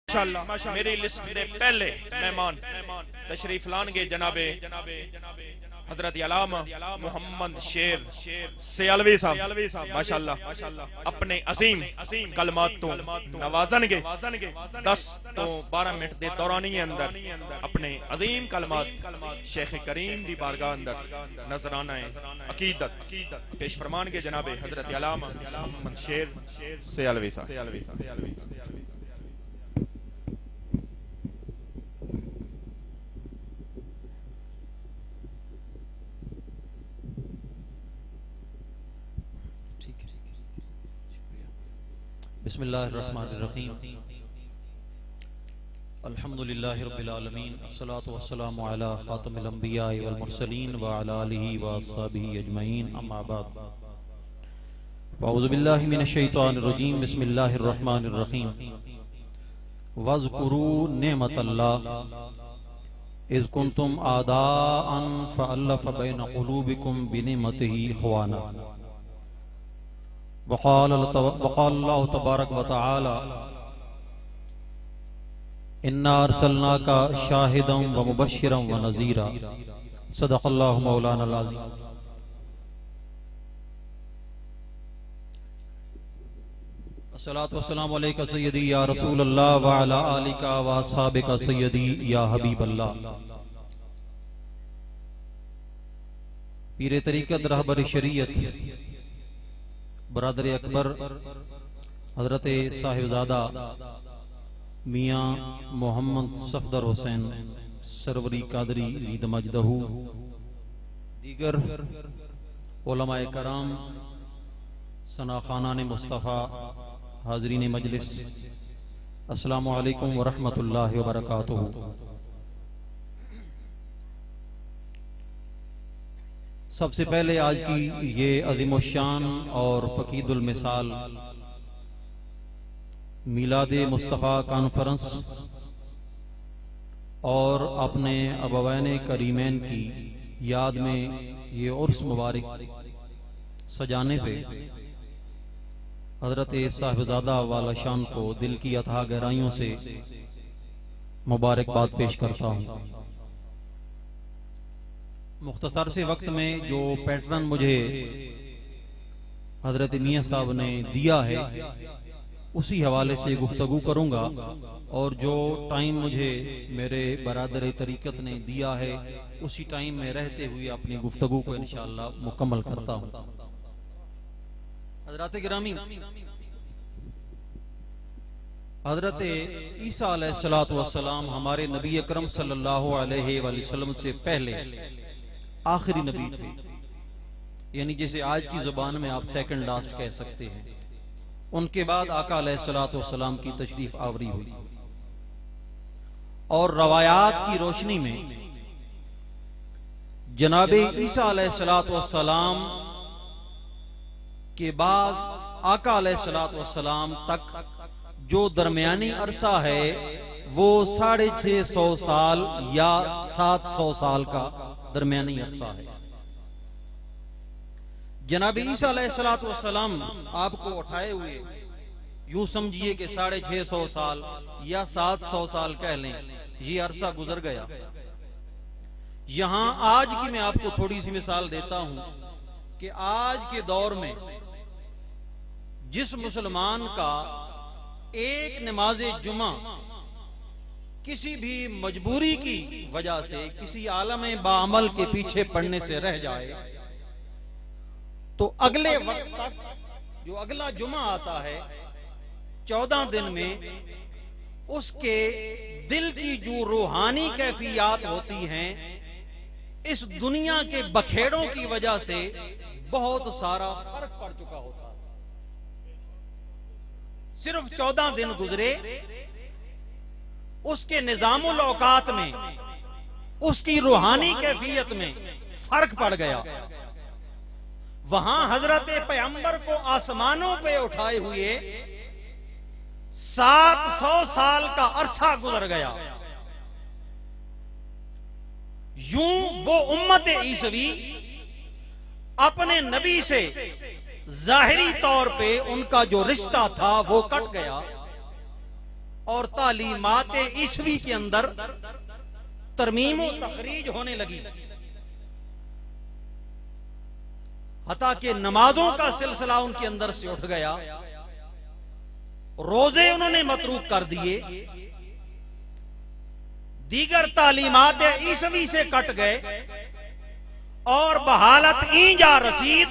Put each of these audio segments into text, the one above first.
माशाअल्लाह मेरी लिस्ट दे पहले मेहमान तशरीफ लानगे जनाबे हजरत अल्लामा मोहम्मद शेर सियालवी साहब माशाअल्लाह अपने असीम कलमात तो नवाजनगे 10 तो 12 मिनट दे दौरानी अंदर अपने अजीम कलमात शेख करीम दी बारगाह अंदर नजराना अकीदत पेश फरमानगे जनाबे हजरत अल्लामा मोहम्मद शेर सियालवी साहब। बिस्मिल्लाहिर्रहमानिर्रहीम अल्हम्दुलिल्लाहि रब्बिल आलमीन अस्सलातु वस्सलामु अला खातिमिल अंबिया वल मुरसलीन व अला आलिहि व अस्हाबिहि अजमईन अम्मा बाद अऊज़ु बिल्लाहि मिनश शैतानिर रजीम बिस्मिल्लाहिर्रहमानिर्रहीम वज़कुरू निअमतल्लाह इज़ कुंतुम आदाअन फ़अल्लफ़ बैन क़ुलूबिकुम बिनिअमतिही इख़वाना वक़ाल अल्लाहु तबारक व तआला इन्ना अरसलनाका शाहिदन व मुबश्शिरन व नज़ीरा सदक़ल्लाहु मौलाना अज़ीम। अस्सलातु वस्सलामु अलैका सय्यदी या रसूल अल्लाह व अला आलिका व अस्हाबिका सय्यदी या हबीब अल्लाह। पीरे तरीक़त रहबर शरीयत बरादर अकबर हजरत साहिबजादा मियाँ मोहम्मद सफदर हुसैन सरवरी कादरी ईद मजदहू दीगर उलमाए कराम सना खानान मुस्तफ़ा हाजरीन मजलिस अस्सलामु अलैकुम व रहमतुल्लाहि व बरकातुहू। सबसे पहले आज की ये अज़ीमुश्शान और फ़कीदुल मिसाल मिलादे मुस्तफ़ा कॉन्फ्रेंस और अपने अबवैन करीमैन की याद में ये उर्स मुबारक सजाने पे हजरत साहिबजादा वाला शान को दिल की अथाह गहराइयों से मुबारकबाद पेश करता हूँ। मुख्तसर से वक्त में जो पैटर्न मुझे हजरत मियाँ साहब ने दिया है उसी हवाले से गुफ्तगू करूंगा और जो टाइम मुझे मेरे बरादर तरीक़त ने दिया है उसी टाइम में रहते हुए अपनी गुफ्तगू को इंशाअल्लाह मुकम्मल करता हूँ। हजरत गिरामी हजरत ईसा अलैहिस्सलातु वस्सलाम हमारे नबी अकरम सल्लल्लाहु अलैहि वसल्लम से पहले आखिरी नबी थे, यानी जैसे आज की जुबान में आप सेकंड लास्ट कह सकते हैं। उनके बाद आका अलैहिस्सलातु वस्सलाम की तशरीफ आवरी हुई और रवायात की रोशनी में जनाबे ईसा अलैहिस्सलातु वस्सलाम के बाद आका अलैहिस्सलातु वस्सलाम तक जो दरमियानी अरसा है वो 650 साल या 700 साल का दरमियानी अरसा है। जनाबी ईसा अलैहिस्सलातु वस्सलाम आपको उठाए हुए यूं समझिए कि 650 साल या 700 साल कह लें, ये अरसा गुजर गया। यहां आज की मैं आपको थोड़ी सी मिसाल देता हूं कि आज के दौर में जिस मुसलमान का एक नमाज जुमा किसी भी मजबूरी की वजह से किसी आलम बाअमल के पीछे पड़ने से रह जाए तो अगले वक्त तक जो अगला जुमा आता है 14 दिन में उसके दिल की जो रूहानी कैफियत होती हैं इस दुनिया के बखेड़ों की वजह से बहुत सारा फर्क पड़ चुका होता है। सिर्फ 14 दिन गुजरे उसके निजामुल औकात में उसकी रूहानी कैफियत में फर्क पड़ गया। वहां हजरत पैगंबर को आसमानों पे उठाए हुए 700 साल का अरसा गुजर गया। यूं वो उम्मत ईसवी अपने नबी से जाहिरी तौर पे उनका जो रिश्ता था वो कट गया और तालीमात ईसवी के अंदर तरमीम और तखरीज होने लगी। हता कि नमाजों का सिलसिला उनके अंदर से उठ गया, रोजे उन्होंने मतरूक कर दिए, दीगर तालीमात ईसवी से कट गए और बहालत ईजा रसीद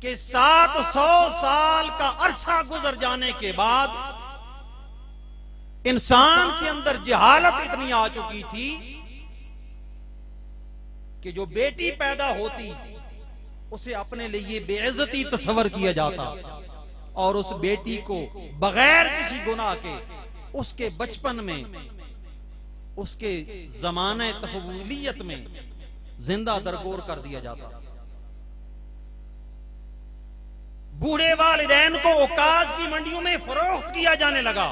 कि 700 साल का अरसा गुजर जाने के बाद इंसान के अंदर जहालत इतनी आ चुकी थी कि जो बेटी पैदा होती उसे अपने लिए बेइज्जती तस्वर किया जाता और उस बेटी को बगैर किसी गुनाह के उसके बचपन में, उसके जमाने तहवीलियत में जिंदा दरगोर कर दिया जाता। बूढ़े वालिदैन को औकाज की मंडियों में फरोख्त किया जाने लगा।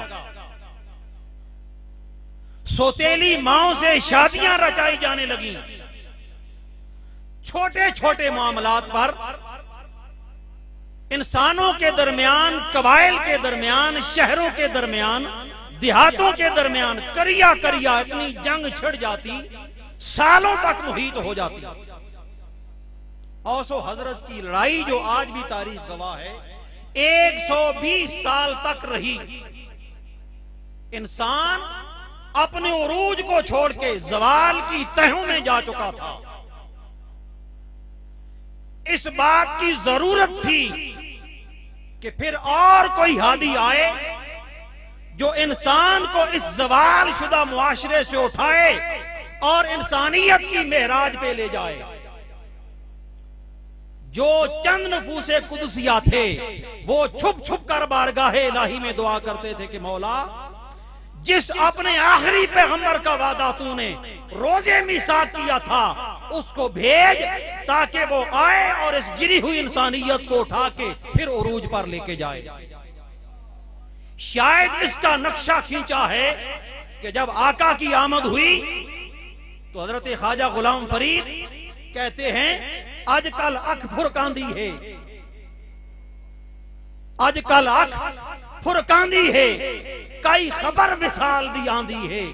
सोतेली माओं से शादियां रचाई जाने लगी। छोटे छोटे मामलात पर इंसानों के दरमियान, कबाइल के दरमियान, शहरों के दरमियान, देहातों के दरमियान करिया करिया इतनी जंग छिड़ जाती, सालों तक मुहीत हो जाती। औसो हजरत की लड़ाई जो आज भी तारीख गवाह है, 120 साल तक रही। इंसान अपने उरूज को छोड़ के जवाल की तहों में जा चुका था। इस बात की जरूरत थी कि फिर और कोई हादी आए जो इंसान को इस जवाल शुदा मुआशरे से उठाए और इंसानियत की मेहराज पे ले जाए। जो चंद नफूसे कुदसिया थे वो छुप छुप कर बारगाहे इलाही में दुआ करते थे कि मौला, जिस अपने आखिरी पैगंबर का वादा तूने रोजे मिसाक किया था उसको भेज ताकि वो आए और इस गिरी हुई इंसानियत को उठा के फिर उरूज पर लेके जाए। शायद इसका नक्शा खींचा है कि जब आका की आमद हुई तो हजरत ख्वाजा गुलाम फरीद कहते हैं, आजकल अख फुरकांदी है, आजकल अख फुरकांदी है, कई खबर विसाल दी आंदी है।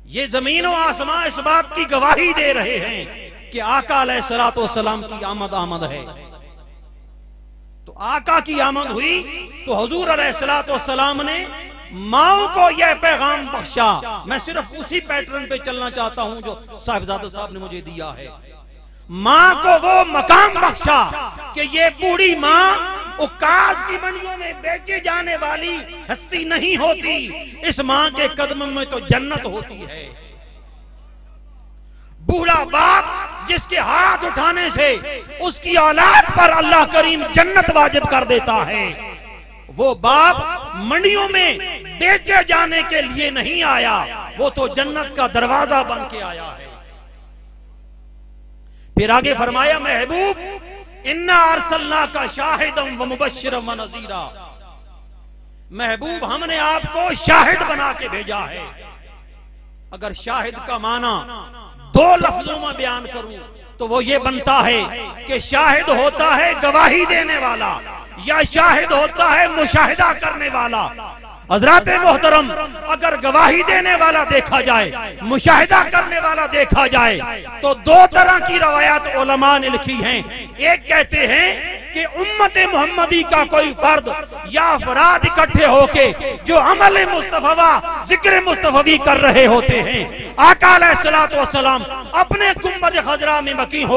ये जमीन और आसमां इस बात की गवाही दे रहे हैं कि आका अलैहिस्सलातु वस्सलाम की आमद है। तो आका की आमद हुई तो हुजूर अलैहिस्सलातु वस्सलाम ने माओ को यह पैगाम बख्शा। मैं सिर्फ उसी पैटर्न पे चलना चाहता हूं जो साहिबजादा साहब ने मुझे दिया है। मां को वो मकाम बख्शा कि ये बूढ़ी मां उकाज की मंडियों में बेचे जाने वाली हस्ती नहीं होती, इस मां के कदम में तो जन्नत होती है। बूढ़ा बाप जिसके हाथ उठाने से उसकी औलाद पर अल्लाह करीम जन्नत वाजिब कर देता है, वो बाप मंडियों में बेचे जाने के लिए नहीं आया, वो तो जन्नत का दरवाजा बन के आया है। फिर आगे फरमाया, महबूब इन्ना अरसलना का शाहिदम व मुबश्शिरम व नज़ीरा, महबूब हमने आपको शाहिद बना के भेजा है। अगर शाहिद का माना दो लफ्जों में बयान करूं तो वो ये बनता है कि शाहिद होता है गवाही देने वाला या शाहिद होता है मुशाहिदा करने वाला। हज़रात मोहतरम, अगर गवाही देने वाला देखा जाए, मुशाहिदा करने वाला देखा जाए तो दो तरह की रवायत उलमा ने लिखी हैं। एक कहते हैं कि उम्मत मोहम्मदी का कोई फर्द या अफराद इकट्ठे होके जो अमल मुस्तफा जिक्र मुस्तफवी कर रहे होते हैं, आका अलैहिस्सलातु वस्सलाम अपने गुंबद खजरा में मुकीम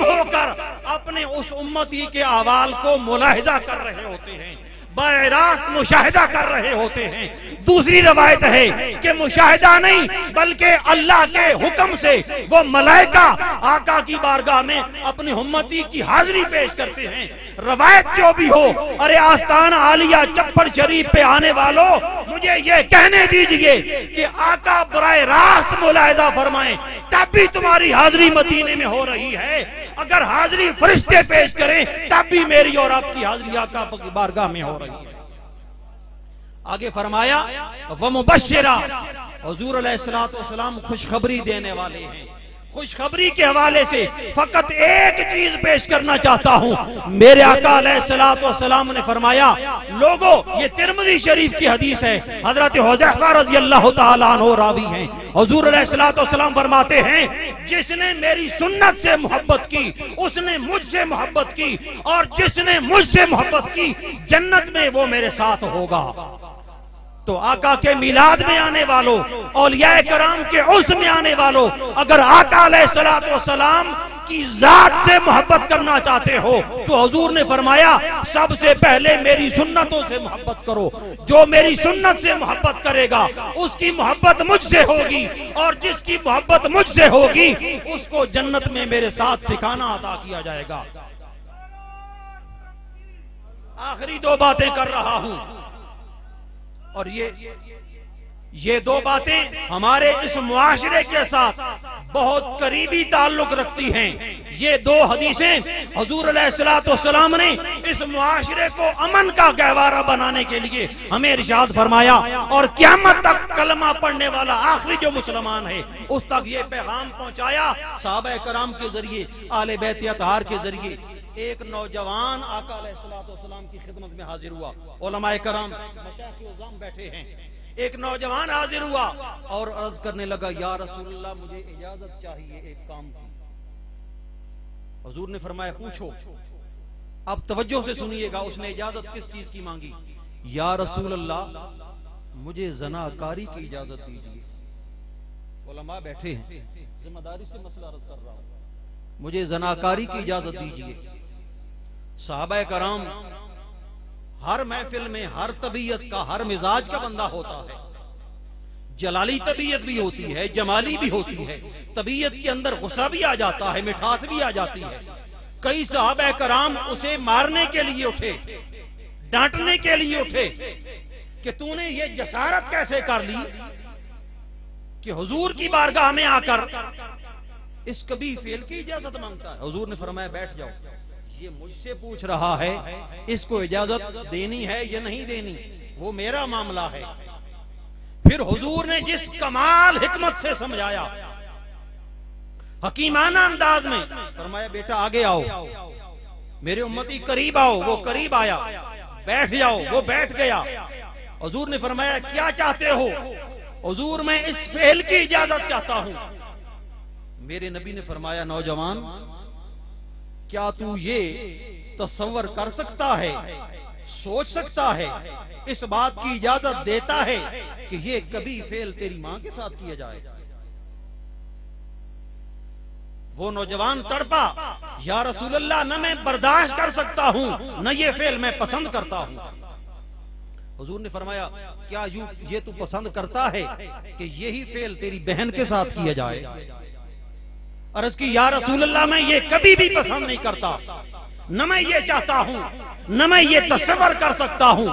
होकर अपने उस उम्मती के अहवाल को मुलाहिजा कर रहे होते हैं, बरास्त मुशाहिदा कर रहे होते हैं। दूसरी रवायत है कि मुशाहिदा नहीं बल्कि अल्लाह के हुक्म से वो मलाइका आका की बारगाह में अपनी उम्मती की हाजिरी पेश करते हैं। रवायत जो भी हो, अरे आस्ताना आलिया चप्पड़ शरीफ पे आने वालों, मुझे ये कहने दीजिए कि आका बराए रास्त मुलाहिदा फरमाएं तब भी तुम्हारी हाजिरी मदीने में हो रही है। अगर हाजिरी फरिश्ते पेश करें तब भी मेरी और आपकी हाजिरी आका की बारगाह में हो रही है। आगे फरमाया व मुबश्शिरा, हुजूर अलैहिस्सलातु वस्सलाम खुशखबरी देने वाले हैं। खुशखबरी के हवाले से फकत एक चीज पेश करना चाहता हूं। मेरे आका अलैहिस्सलाम ने फरमाया, लोगों ये तिरमिज़ी शरीफ की हदीस है, हजरत हुज़ैफा रज़ियल्लाहु ताला अन्हु रावी हैं। हुजूर अलैहिस्सलाम फरमाते हैं, जिसने मेरी सुन्नत से मोहब्बत की उसने मुझसे मोहब्बत की, और जिसने मुझसे मोहब्बत की जन्नत में वो मेरे साथ होगा। तो आका के मिलाद में आने वालों, औलिया कराम के उर्स में आने वालों, अगर आका अलैहिस्सलाम की जात से मोहब्बत करना चाहते हो तो हुजूर ने फरमाया, सबसे पहले मेरी सुन्नतों से मोहब्बत करो। जो मेरी सुन्नत से मोहब्बत करेगा उसकी मोहब्बत मुझसे होगी, और जिसकी मोहब्बत मुझसे होगी उसको जन्नत में मेरे साथ ठिकाना अता किया जाएगा। आखिरी दो बातें कर रहा हूं, और ये दो बातें हमारे इस मुआशरे के साथ बहुत करीबी ताल्लुक रखती हैं। ये दो हदीसें हुजूर अलैहिस्सलाम ने इस मुआशरे को अमन का गहवारा बनाने के लिए हमें इरशाद फरमाया, और क़यामत तक कलमा पढ़ने वाला आखिरी जो मुसलमान है उस तक ये पैगाम पहुंचाया सहाबा कराम के जरिए, आले बैत अतहार के जरिए। एक नौजवान आका अलैहिस्सलाम की खिदमत में हाजिर हुआ, उलमाए कराम मशाइख़ बैठे हैं। एक नौजवान हाजिर हुआ और अर्ज करने लगा, या रसूलल्लाह मुझे इजाजत चाहिए एक काम की। हुजूर ने फरमाया, पूछो। अब तवज्जो से सुनिएगा, उसने इजाजत किस चीज की मांगी? या रसूलल्लाह मुझे ज़नाकारी की इजाजत दीजिए। उलमा बैठे हैं, जिम्मेदारी से मसला अर्ज कर रहा हूं, मुझे ज़नाकारी की इजाजत दीजिए। सहाबा कराम हर महफिल में हर तबीयत का, हर मिजाज का बंदा होता है। जलाली तबीयत भी होती है, जमाली भी होती है। तबीयत के अंदर गुस्सा भी आ जाता है, मिठास भी आ जाती है। कई सहाबा कराम उसे मारने के लिए उठे, डांटने के लिए उठे कि तूने ये जसारत कैसे कर ली कि हुजूर की बारगाह में आकर इस कभी फेल की इजाजत मांगता है। हुजूर ने फरमाया, बैठ जाओ, ये मुझसे पूछ रहा है, इसको इजाजत देनी है या नहीं देनी वो मेरा मामला है। फिर हुजूर ने जिस कमाल हिकमत से समझाया, हकीमाना अंदाज में फरमाया, बेटा आगे आओ, मेरे उम्मती करीब आओ। वो करीब आया, बैठ जाओ, वो बैठ गया। हुजूर ने फरमाया, क्या चाहते हो? हुजूर मैं इस फेल की इजाजत चाहता हूं। मेरे नबी ने फरमाया, नौजवान क्या तू ये तसव्वुर कर सकता है, सोच सकता है, इस बात की इजाजत देता है कि ये कभी फेल तेरी मां के साथ किया जाए? वो नौजवान तड़पा, या रसूलल्लाह न मैं बर्दाश्त कर सकता हूं, न ये फेल मैं पसंद करता हूं। हुजूर ने फरमाया, क्या ये तू पसंद करता है कि यही फेल तेरी बहन के साथ किया जाए? अर्ज की, या रसूलल्लाह मैं ये कभी भी पसंद नहीं करता, न मैं ये चाहता हूं, न मैं ये तसव्वुर कर सकता हूं।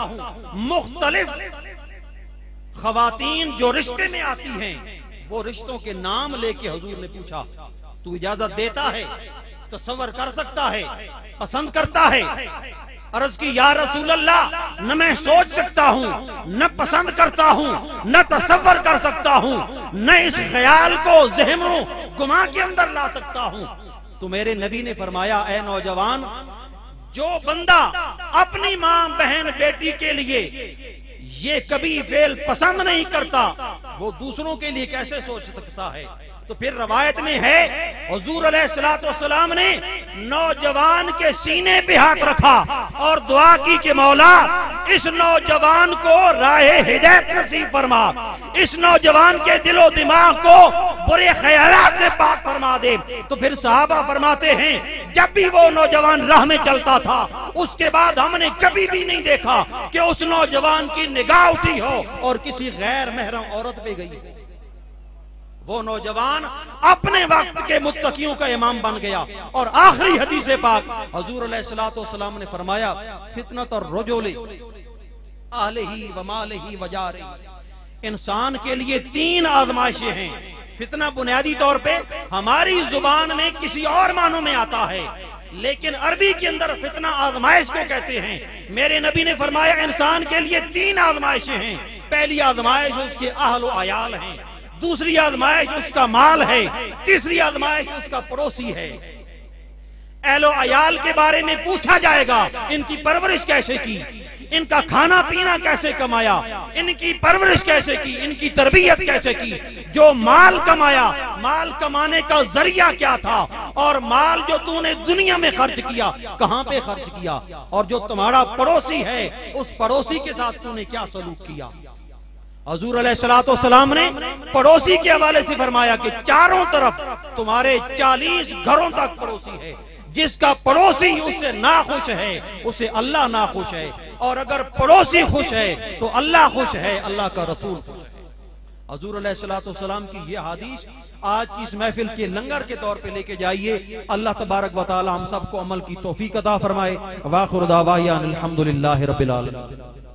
मुख्तलिफ खवातीन जो रिश्ते में आती हैं, वो रिश्तों के नाम लेके हुजूर ने पूछा, तू इजाजत देता है, तसव्वुर कर सकता है, पसंद करता है? अर्ज की, या रसूलल्लाह न मैं सोच सकता हूं, न पसंद करता हूं, न तसव्वुर कर सकता हूं, न इस ख्याल को ज़हनों गुमा के अंदर ला सकता हूं। तो मेरे नबी ने फरमाया, ऐ नौजवान, जो बंदा अपनी मां, बहन, बेटी के लिए ये कभी फेल पसंद नहीं करता, वो दूसरों के लिए कैसे सोच सकता है? तो फिर रवायत में है, हुजूर अलैहिस्सलाम ने नौजवान के सीने पे हाथ रखा और दुआ की कि मौला इस नौजवान को राहे हिदायत नसीब फरमा, इस नौजवान के दिलो दिमाग को बुरे ख्यालात से पाक फरमा दे। तो फिर सहाबा फरमाते हैं, जब भी वो नौजवान राह में चलता था, उसके बाद हमने कभी भी नहीं देखा कि उस नौजवान की निगाह उठी हो और किसी गैर महरम औरत पे गई। वो नौजवान अपने वक्त के मुत्तकियों का इमाम बन गया। और आखिरी हदीस पाक हुजूर अलैहिस्सलाम ने फरमाया, फितनत और रजुल आलिही व मालिही व जारिही, इंसान के लिए 3 आजमाइशें हैं। फितना बुनियादी तौर पे हमारी जुबान में किसी और मानों में आता है, लेकिन अरबी के अंदर फितना आजमाइश को कहते हैं। मेरे नबी ने फरमाया, इंसान के लिए 3 आजमाइशें हैं। पहली आजमाइश उसके अहल व अयाल हैं। दूसरी आजमाइश उसका माल है, तीसरी आजमाइश उसका पड़ोसी है। एलो अयाल के बारे में पूछा जाएगा, इनकी परवरिश कैसे की, इनका खाना पीना कैसे कमाया, इनकी परवरिश कैसे की, इनकी तरबियत कैसे की। जो माल कमाया, माल कमाने का जरिया क्या था, और माल जो तूने दुनिया में खर्च किया कहां पे खर्च किया, और जो तुम्हारा पड़ोसी है उस पड़ोसी के साथ तूने क्या सलूक किया। हजूर अलैहिस्सलाम ने पड़ोसी के हवाले से फरमाया कि चारों तरफ तुम्हारे 40 घरों तक पड़ोसी है। जिसका पड़ोसी उससे नाखुश है उसे अल्लाह नाखुश है, और अगर पड़ोसी खुश है तो अल्लाह खुश है, अल्लाह का रसूल खुश है। हजूर अलैहिस्सलाम की ये हदीस आज की इस महफिल के लंगर के तौर पे लेके जाइए। अल्लाह तबारक व तआला हम सबको अमल की तौफीक अता फरमाए। वाखिर दावाना अल्हम्दुलिल्लाहि रब्बिल आलमीन।